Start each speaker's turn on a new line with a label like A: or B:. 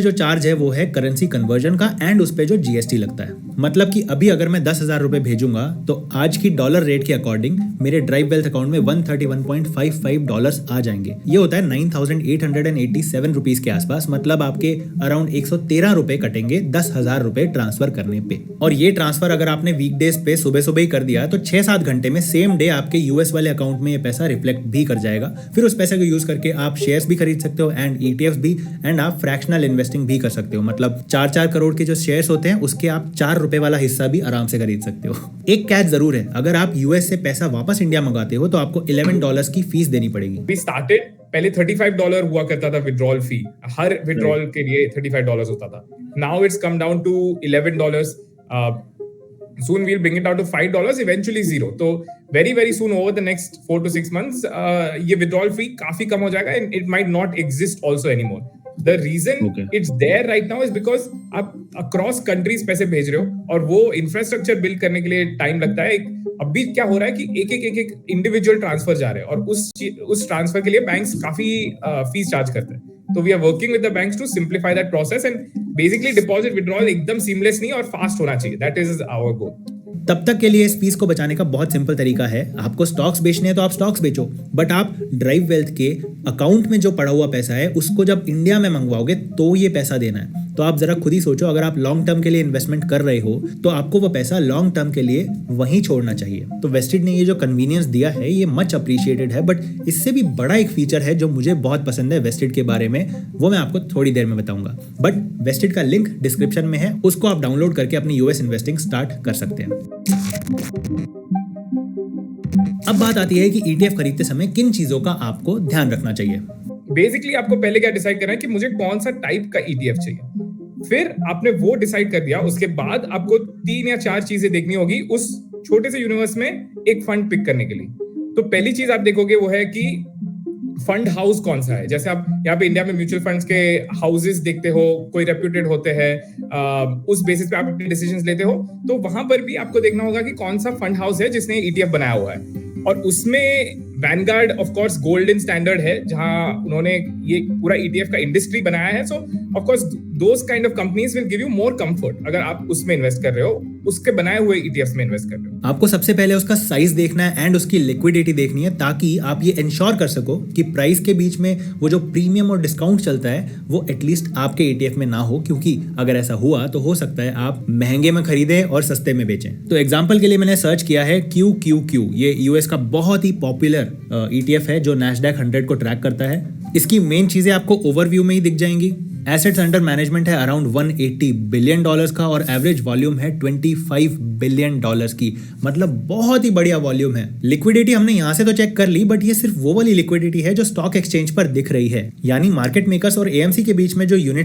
A: जो चार्ज है वो है करेंसी कन्वर्जन का एंड उस पे जो जीएसटी लगता है। मतलब कि अभी अगर मैं 10,000 रुपए भेजूंगा तो आज की डॉलर रेट के अकॉर्डिंग मेरे ड्राइव वेल्थ अकाउंट में 131.55 डॉलर्स आ जाएंगे। ये होता है 9,887 रुपीज के आसपास। मतलब आपके अराउंड 113 रुपए कटेंगे 10,000 रुपए ट्रांसफर करने पे। और ये ट्रांसफर अगर आपने वीकडेज पे सुबह सुबह ही कर दिया तो 6-7 घंटे में सेम डे आपके यूएस वाले अकाउंट में ये पैसा रिफ्लेक्ट भी कर जाएगा। फिर उस पैसे को यूज करके आप शेयर्स भी खरीद सकते हो एंड ईटीएफ भी, एंड आप फ्रैक्शनल इन्वेस्टिंग भी कर सकते हो। मतलब 4-4 करोड़ के जो शेयर्स होते हैं उसके आप 4 रुपए वाला हिस्सा भी आराम से खरीद सकते हो। एक कैच जरूर है, अगर आप यूएस से पैसा वापस इंडिया मंगाते हो तो आपको $11 की फीस देनी पड़ेगी।
B: We started, पहले $35 हुआ करता था विड्रॉल फी, हर विड्रॉल के लिए $35 होता था। Now it's come down to $11. Soon we'll bring it down to $5, eventually $0. तो very very soon over the next 4 to 6 months ये withdrawal fee काफी कम हो जाएगा and it might not exist also anymore. The reason it's there right now is because आप across countries पैसे भेज रहे हो और वो infrastructure build करने के लिए टाइम लगता है। अभी क्या हो रहा है कि एक इंडिविजुअल ट्रांसफर जा रहे हैं और उस ट्रांसफर के लिए बैंक्स काफी फीस चार्ज करते हैं। तो we are working with the banks to simplify that process and basically deposit withdrawal एकदम सीमलेस नहीं और फास्ट होना चाहिए। That is our goal.
A: तब तक के लिए इस फीस को बचाने का बहुत सिंपल तरीका है। आपको स्टॉक्स बेचने हैं तो आप स्टॉक्स बेचो, बट आप ड्राइव वेल्थ के अकाउंट में जो पड़ा हुआ पैसा है उसको जब इंडिया में मंगवाओगे तो ये पैसा देना है। तो आप जरा खुद ही सोचो, अगर आप लॉन्ग टर्म के लिए इन्वेस्टमेंट कर रहे हो तो आपको वो पैसा लॉन्ग टर्म के लिए वहीं छोड़ना चाहिए। तो वेस्टेड ने ये जो कन्वीनियंस दिया है ये मच अप्रिशिएटेड है, बट इससे भी बड़ा एक फीचर है जो मुझे बहुत पसंद है वेस्टेड के बारे में, वो मैं आपको थोड़ी देर में बताऊंगा। बट वेस्टेड का लिंक डिस्क्रिप्शन में है, उसको आप डाउनलोड करके अपनी यूएस इन्वेस्टिंग स्टार्ट कर सकते हैं। अब बात आती है कि ईटीएफ खरीदते समय किन चीजों का आपको ध्यान रखना चाहिए।
B: बेसिकली आपको पहले क्या डिसाइड करना है कि मुझे कौन सा टाइप का ईटीएफ चाहिए। फिर आपने वो डिसाइड कर दिया, उसके बाद आपको 3 या 4 चीजें देखनी होगी उस छोटे से यूनिवर्स में एक फंड पिक करने के लिए। तो पहली चीज आप देखोगे वो है कि फंड हाउस कौन सा है। जैसे आप यहाँ पे इंडिया में म्यूचुअल फंड्स के हाउसेस देखते हो, कोई रेप्यूटेड होते हैं, उस बेसिस पे आप अपने डिसीजंस लेते हो। तो वहां पर भी आपको देखना होगा कि कौन सा फंड हाउस है जिसने ईटीएफ बनाया हुआ है। और उसमें Vanguard of course golden standard है जहां उन्होंने ये पूरा ईटीएफ का इंडस्ट्री बनाया है। सो of course those kind of companies will give you more comfort अगर आप उसमें इन्वेस्ट कर रहे हो, उसके बनाए हुए ईटीएफ में इन्वेस्ट कर रहे हो।
A: आपको सबसे पहले उसका साइज देखना है एंड उसकी लिक्विडिटी देखनी है, ताकि आप ये इंश्योर कर सको कि प्राइस के बीच में वो जो प्रीमियम और डिस्काउंट चलता है वो एटलीस्ट आपके ईटीएफ में ना हो, क्योंकि अगर ऐसा हुआ तो हो सकता है आप महंगे में खरीदें और सस्ते में बेचें। तो एग्जांपल के लिए मैंने सर्च किया है QQQ, ये यूएस का बहुत ही पॉपुलर ईटीएफ है जो नैस्डैक 100 को ट्रैक करता है। इसकी मेन चीजें आपको ओवरव्यू में ही दिख जाएंगी। एसेट्स अंडर मैनेजमेंट है अराउंड $180 बिलियन का और एवरेज वॉल्यूम है $25 बिलियन की। मतलब बहुत ही बढ़िया वॉल्यूम है। लिक्विडिटी हमने यहाँ से तो चेक कर ली, बट ये सिर्फ वो वाली लिक्विडिटी है जो स्टॉक एक्सचेंज पर दिख रही है। यानी मार्केट मेकर्स और एएमसी के बीच में जो यूनिट्स